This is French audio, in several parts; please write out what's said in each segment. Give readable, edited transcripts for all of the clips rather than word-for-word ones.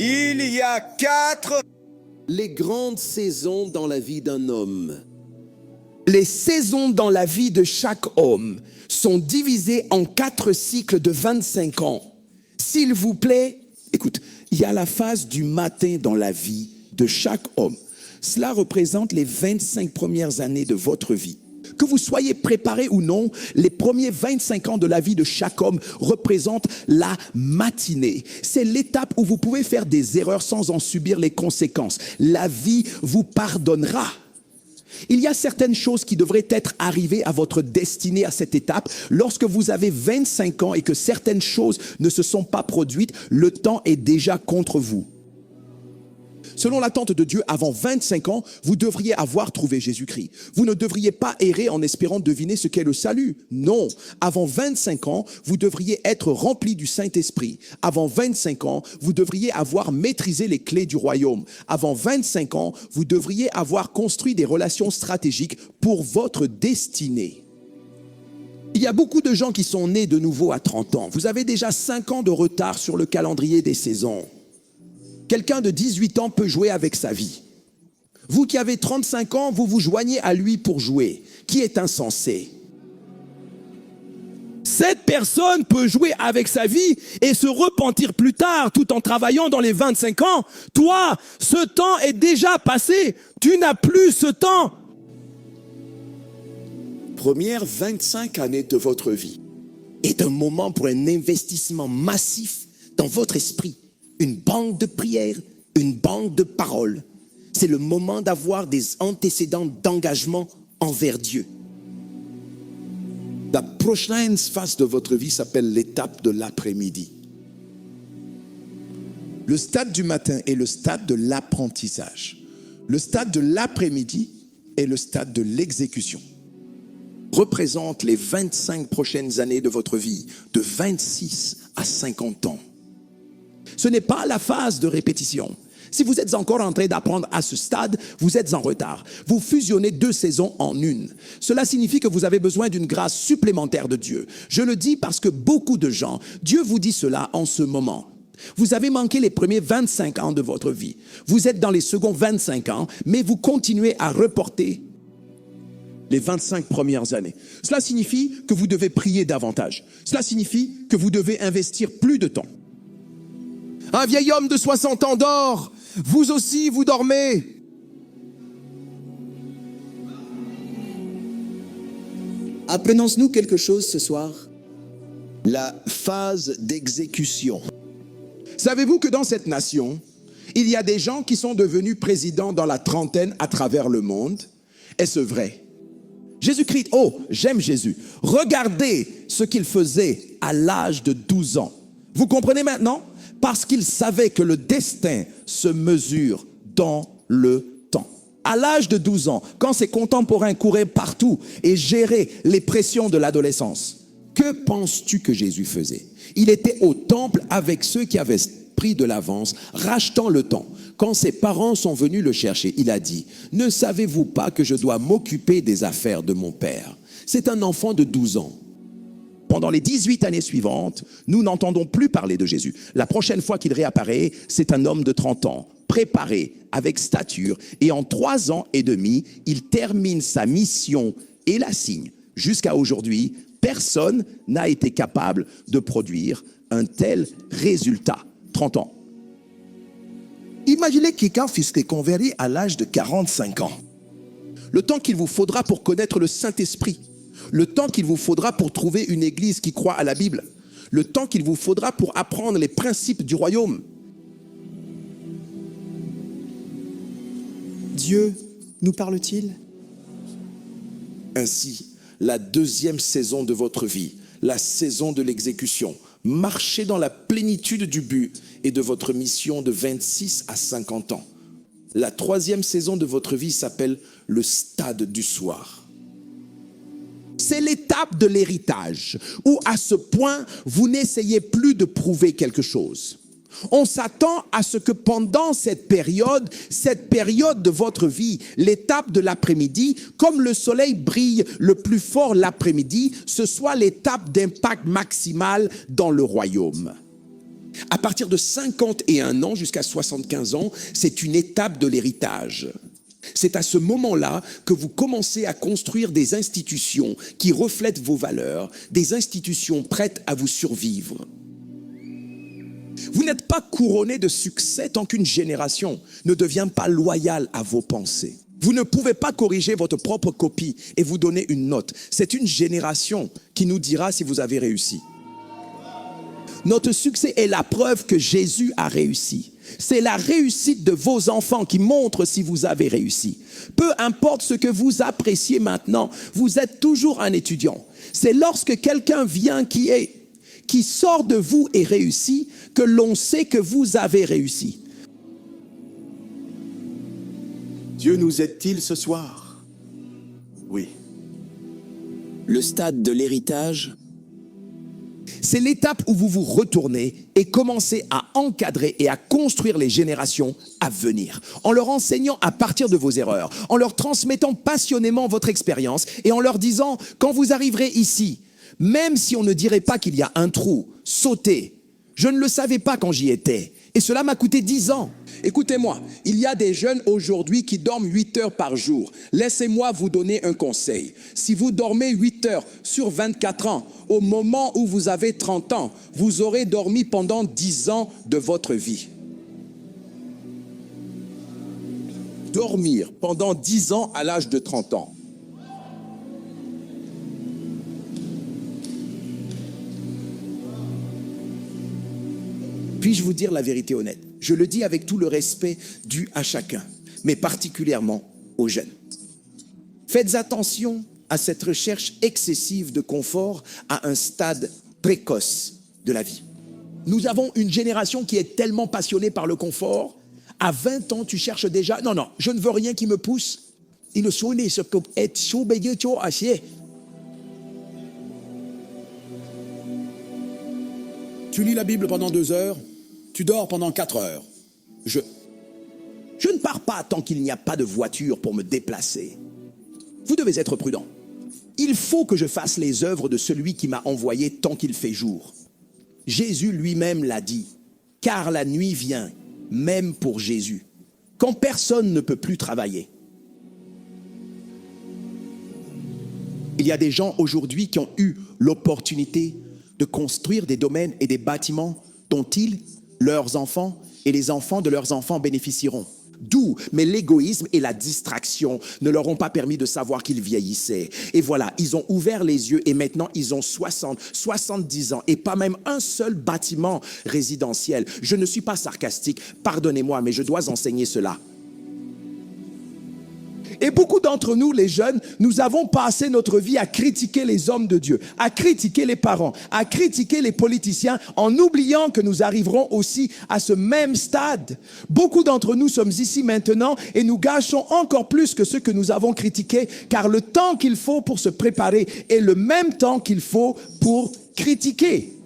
Il y a 4 Les grandes saisons dans la vie d'un homme. Les saisons dans la vie de chaque homme sont divisées en 4 cycles de 25 ans. S'il vous plaît, écoute, il y a la phase du matin dans la vie de chaque homme. Cela représente les 25 premières années de votre vie. Que vous soyez préparé ou non, les premiers 25 ans de la vie de chaque homme représentent la matinée. C'est l'étape où vous pouvez faire des erreurs sans en subir les conséquences. La vie vous pardonnera. Il y a certaines choses qui devraient être arrivées à votre destinée à cette étape. Lorsque vous avez 25 ans et que certaines choses ne se sont pas produites, le temps est déjà contre vous. Selon l'attente de Dieu, avant 25 ans, vous devriez avoir trouvé Jésus-Christ. Vous ne devriez pas errer en espérant deviner ce qu'est le salut. Non, avant 25 ans, vous devriez être rempli du Saint-Esprit. Avant 25 ans, vous devriez avoir maîtrisé les clés du royaume. Avant 25 ans, vous devriez avoir construit des relations stratégiques pour votre destinée. Il y a beaucoup de gens qui sont nés de nouveau à 30 ans. Vous avez déjà 5 ans de retard sur le calendrier des saisons. Quelqu'un de 18 ans peut jouer avec sa vie. Vous qui avez 35 ans, vous vous joignez à lui pour jouer. Qui est insensé? Cette personne peut jouer avec sa vie et se repentir plus tard tout en travaillant dans les 25 ans. Toi, ce temps est déjà passé. Tu n'as plus ce temps. Premières 25 années de votre vie est un moment pour un investissement massif dans votre esprit. Une banque de prières, une banque de paroles. C'est le moment d'avoir des antécédents d'engagement envers Dieu. La prochaine phase de votre vie s'appelle l'étape de l'après-midi. Le stade du matin est le stade de l'apprentissage. Le stade de l'après-midi est le stade de l'exécution. Représente les 25 prochaines années de votre vie, de 26 à 50 ans. Ce n'est pas la phase de répétition. Si vous êtes encore en train d'apprendre à ce stade, vous êtes en retard. Vous fusionnez 2 saisons en une. Cela signifie que vous avez besoin d'une grâce supplémentaire de Dieu. Je le dis parce que beaucoup de gens, Dieu vous dit cela en ce moment. Vous avez manqué les premiers 25 ans de votre vie. Vous êtes dans les seconds 25 ans, mais vous continuez à reporter les 25 premières années. Cela signifie que vous devez prier davantage. Cela signifie que vous devez investir plus de temps. Un vieil homme de 60 ans dort. Vous aussi, vous dormez. Apprenons-nous quelque chose ce soir? La phase d'exécution. Savez-vous que dans cette nation, il y a des gens qui sont devenus présidents dans la trentaine à travers le monde? Est-ce vrai? Jésus-Christ, oh, j'aime Jésus. Regardez ce qu'il faisait à l'âge de 12 ans. Vous comprenez maintenant? Parce qu'il savait que le destin se mesure dans le temps. À l'âge de 12 ans, quand ses contemporains couraient partout et géraient les pressions de l'adolescence, que penses-tu que Jésus faisait? Il était au temple avec ceux qui avaient pris de l'avance, rachetant le temps. Quand ses parents sont venus le chercher, il a dit, « Ne savez-vous pas que je dois m'occuper des affaires de mon père ?» C'est un enfant de 12 ans. Pendant les 18 années suivantes, nous n'entendons plus parler de Jésus. La prochaine fois qu'il réapparaît, c'est un homme de 30 ans, préparé, avec stature, et en 3 ans et demi, il termine sa mission et la signe. Jusqu'à aujourd'hui, personne n'a été capable de produire un tel résultat. 30 ans. Imaginez quelqu'un fût converti à l'âge de 45 ans. Le temps qu'il vous faudra pour connaître le Saint-Esprit. Le temps qu'il vous faudra pour trouver une église qui croit à la Bible. Le temps qu'il vous faudra pour apprendre les principes du royaume. Dieu nous parle-t-il? Ainsi, la deuxième saison de votre vie, la saison de l'exécution, marchez dans la plénitude du but et de votre mission de 26 à 50 ans. La troisième saison de votre vie s'appelle le stade du soir. C'est l'étape de l'héritage où à ce point, vous n'essayez plus de prouver quelque chose. On s'attend à ce que pendant cette période de votre vie, l'étape de l'après-midi, comme le soleil brille le plus fort l'après-midi, ce soit l'étape d'impact maximal dans le royaume. À partir de 51 ans jusqu'à 75 ans, c'est une étape de l'héritage. C'est à ce moment-là que vous commencez à construire des institutions qui reflètent vos valeurs, des institutions prêtes à vous survivre. Vous n'êtes pas couronné de succès tant qu'une génération ne devient pas loyale à vos pensées. Vous ne pouvez pas corriger votre propre copie et vous donner une note. C'est une génération qui nous dira si vous avez réussi. Notre succès est la preuve que Jésus a réussi. C'est la réussite de vos enfants qui montre si vous avez réussi. Peu importe ce que vous appréciez maintenant, vous êtes toujours un étudiant. C'est lorsque quelqu'un vient qui sort de vous et réussit que l'on sait que vous avez réussi. Dieu nous aide-t-il ce soir? Oui. Le stade de l'héritage, C'est l'étape où vous vous retournez et commencez à encadrer et à construire les générations à venir, en leur enseignant à partir de vos erreurs, en leur transmettant passionnément votre expérience et en leur disant, quand vous arriverez ici, même si on ne dirait pas qu'il y a un trou, sautez. Je ne le savais pas quand j'y étais et cela m'a coûté 10 ans. Écoutez-moi, il y a des jeunes aujourd'hui qui dorment 8 heures par jour. Laissez-moi vous donner un conseil. Si vous dormez 8 heures sur 24 ans, au moment où vous avez 30 ans, vous aurez dormi pendant 10 ans de votre vie. Dormir pendant 10 ans à l'âge de 30 ans. Puis-je vous dire la vérité honnête? Je le dis avec tout le respect dû à chacun, mais particulièrement aux jeunes. Faites attention à cette recherche excessive de confort à un stade précoce de la vie. Nous avons une génération qui est tellement passionnée par le confort. À 20 ans, tu cherches déjà... Non, je ne veux rien qui me pousse. Tu lis la Bible pendant 2 heures, tu dors pendant 4 heures. Je ne pars pas tant qu'il n'y a pas de voiture pour me déplacer. Vous devez être prudent. Il faut que je fasse les œuvres de celui qui m'a envoyé tant qu'il fait jour. Jésus lui-même l'a dit, car la nuit vient, même pour Jésus, quand personne ne peut plus travailler. Il y a des gens aujourd'hui qui ont eu l'opportunité de construire des domaines et des bâtiments dont ils, leurs enfants et les enfants de leurs enfants bénéficieront. D'où, mais l'égoïsme et la distraction ne leur ont pas permis de savoir qu'ils vieillissaient. Et voilà, ils ont ouvert les yeux et maintenant ils ont 60, 70 ans et pas même un seul bâtiment résidentiel. Je ne suis pas sarcastique, pardonnez-moi, mais je dois enseigner cela. Et beaucoup d'entre nous, les jeunes, nous avons passé notre vie à critiquer les hommes de Dieu, à critiquer les parents, à critiquer les politiciens, en oubliant que nous arriverons aussi à ce même stade. Beaucoup d'entre nous sommes ici maintenant et nous gâchons encore plus que ce que nous avons critiqué, car le temps qu'il faut pour se préparer est le même temps qu'il faut pour critiquer.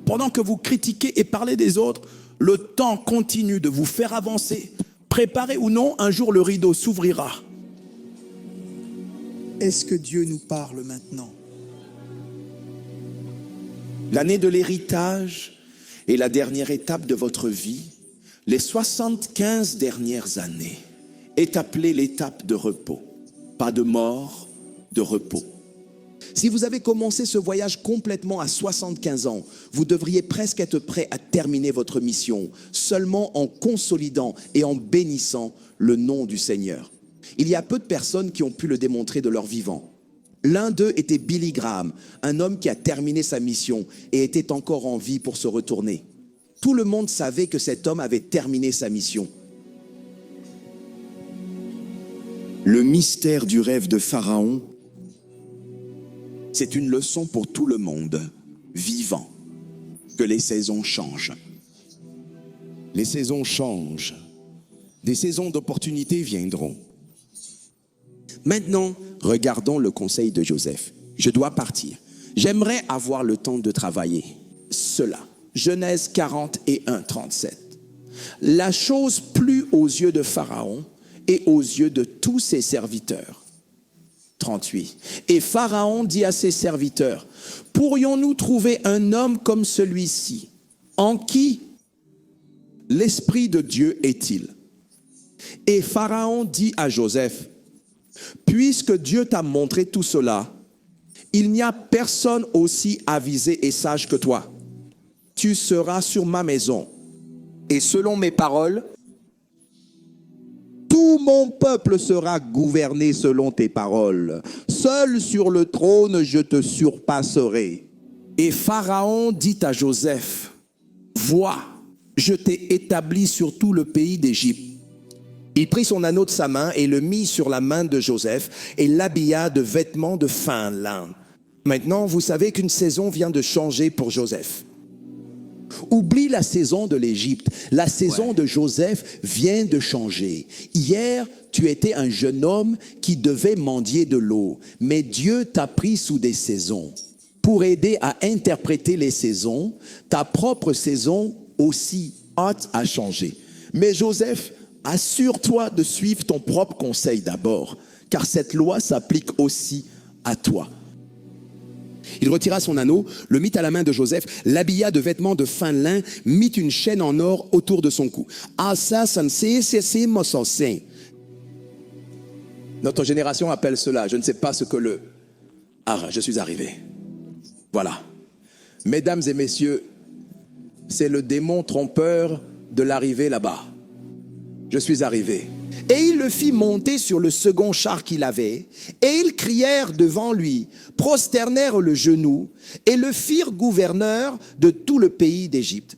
Pendant que vous critiquez et parlez des autres, le temps continue de vous faire avancer. Préparé ou non, un jour le rideau s'ouvrira. Est-ce que Dieu nous parle maintenant? L'année de l'héritage est la dernière étape de votre vie. Les 75 dernières années est appelée l'étape de repos. Pas de mort, de repos. Si vous avez commencé ce voyage complètement à 75 ans, vous devriez presque être prêt à terminer votre mission, seulement en consolidant et en bénissant le nom du Seigneur. Il y a peu de personnes qui ont pu le démontrer de leur vivant. L'un d'eux était Billy Graham, un homme qui a terminé sa mission et était encore en vie pour se retourner. Tout le monde savait que cet homme avait terminé sa mission. Le mystère du rêve de Pharaon, c'est une leçon pour tout le monde vivant, que les saisons changent. Les saisons changent. Des saisons d'opportunités viendront. Maintenant, regardons le conseil de Joseph. Je dois partir. J'aimerais avoir le temps de travailler. Cela. Genèse 41, 37. La chose plut aux yeux de Pharaon et aux yeux de tous ses serviteurs. 38. Et Pharaon dit à ses serviteurs, pourrions-nous trouver un homme comme celui-ci, en qui l'Esprit de Dieu est-il? Et Pharaon dit à Joseph, puisque Dieu t'a montré tout cela, il n'y a personne aussi avisé et sage que toi. Tu seras sur ma maison. Et selon mes paroles, Tout mon peuple sera gouverné selon tes paroles. Seul sur le trône, je te surpasserai. et Pharaon dit à Joseph, vois, je t'ai établi sur tout le pays d'Égypte. Il prit son anneau de sa main et le mit sur la main de Joseph et l'habilla de vêtements de fin lin. Maintenant, vous savez qu'une saison vient de changer pour Joseph. Oublie la saison de l'Égypte. La saison de Joseph vient de changer. Hier, tu étais un jeune homme qui devait mendier de l'eau. Mais Dieu t'a pris sous des saisons. Pour aider à interpréter les saisons, ta propre saison aussi a changé. Mais Joseph, assure-toi de suivre ton propre conseil d'abord, car cette loi s'applique aussi à toi. Il retira son anneau, le mit à la main de Joseph, l'habilla de vêtements de fin lin, mit une chaîne en or autour de son cou. Ah ça ne c'est Notre génération appelle cela, je ne sais pas ce que le... Ah, je suis arrivé. Voilà. Mesdames et messieurs, c'est le démon trompeur de l'arrivée là-bas. Je suis arrivé. Et il le fit monter sur le second char qu'il avait, et ils crièrent devant lui, prosternèrent le genou, et le firent gouverneur de tout le pays d'Égypte.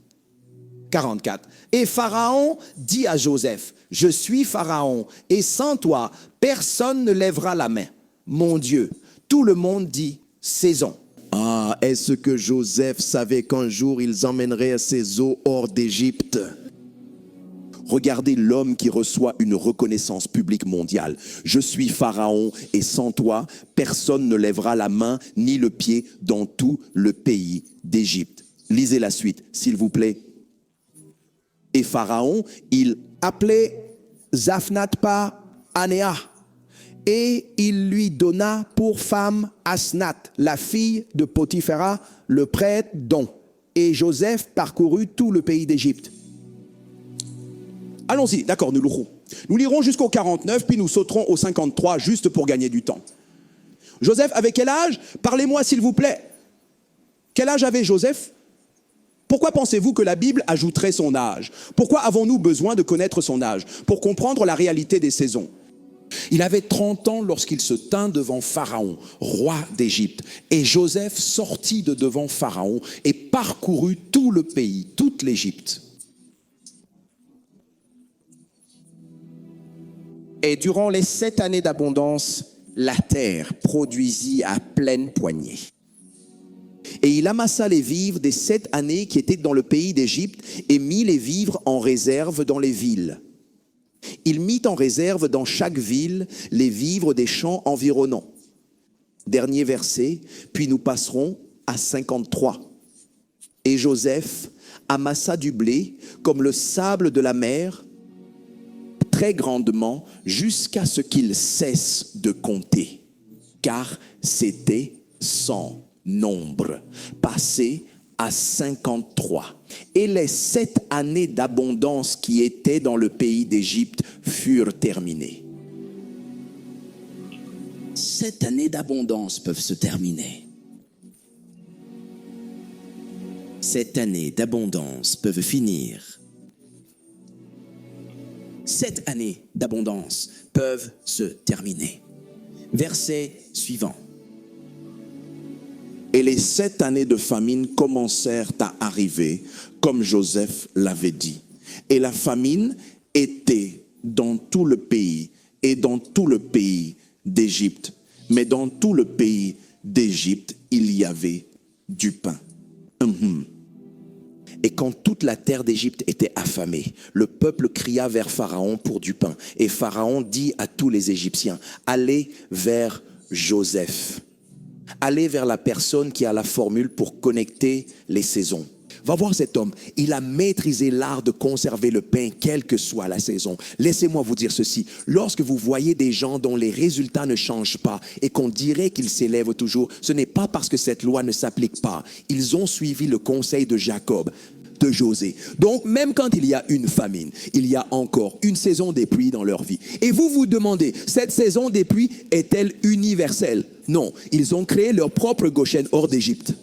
44. Et Pharaon dit à Joseph, je suis Pharaon, et sans toi, personne ne lèvera la main. Mon Dieu, tout le monde dit, saison. Ah, est-ce que Joseph savait qu'un jour ils emmèneraient ses eaux hors d'Égypte? Regardez l'homme qui reçoit une reconnaissance publique mondiale. Je suis Pharaon et sans toi, personne ne lèvera la main ni le pied dans tout le pays d'Égypte. Lisez la suite, s'il vous plaît. Et Pharaon, il appelait Zaphnath-pa Anéa et il lui donna pour femme Asnath, la fille de Potiphera, le prêtre don. Et Joseph parcourut tout le pays d'Égypte. Allons-y, d'accord, nous lirons. Nous lirons jusqu'au 49, puis nous sauterons au 53, juste pour gagner du temps. Joseph avait quel âge? Parlez-moi s'il vous plaît. Quel âge avait Joseph? Pourquoi pensez-vous que la Bible ajouterait son âge? Pourquoi avons-nous besoin de connaître son âge? Pour comprendre la réalité des saisons. Il avait 30 ans lorsqu'il se tint devant Pharaon, roi d'Égypte. Et Joseph sortit de devant Pharaon et parcourut tout le pays, toute l'Égypte. Et durant les 7 années d'abondance, la terre produisit à pleine poignée. Et il amassa les vivres des 7 années qui étaient dans le pays d'Égypte et mit les vivres en réserve dans les villes. Il mit en réserve dans chaque ville les vivres des champs environnants. Dernier verset, puis nous passerons à 53. Et Joseph amassa du blé comme le sable de la mer, très grandement, jusqu'à ce qu'il cesse de compter, car c'était sans nombre, passé à 53. Et les 7 années d'abondance qui étaient dans le pays d'Égypte furent terminées. 7 années d'abondance peuvent se terminer. 7 années d'abondance peuvent finir. 7 années d'abondance peuvent se terminer. Verset suivant. Et les 7 années de famine commencèrent à arriver, comme Joseph l'avait dit. Et la famine était dans tout le pays et dans tout le pays d'Égypte. Mais dans tout le pays d'Égypte, il y avait du pain. Et quand toute la terre d'Égypte était affamée, le peuple cria vers Pharaon pour du pain. Et Pharaon dit à tous les Égyptiens, allez vers Joseph. Allez vers la personne qui a la formule pour connecter les saisons. Va voir cet homme. Il a maîtrisé l'art de conserver le pain, quelle que soit la saison. Laissez-moi vous dire ceci. Lorsque vous voyez des gens dont les résultats ne changent pas et qu'on dirait qu'ils s'élèvent toujours, ce n'est pas parce que cette loi ne s'applique pas. Ils ont suivi le conseil de Jacob. de José. Donc, même quand il y a une famine, il y a encore une saison des pluies dans leur vie. Et vous vous demandez, cette saison des pluies est-elle universelle? Non, ils ont créé leur propre Goshen hors d'Égypte.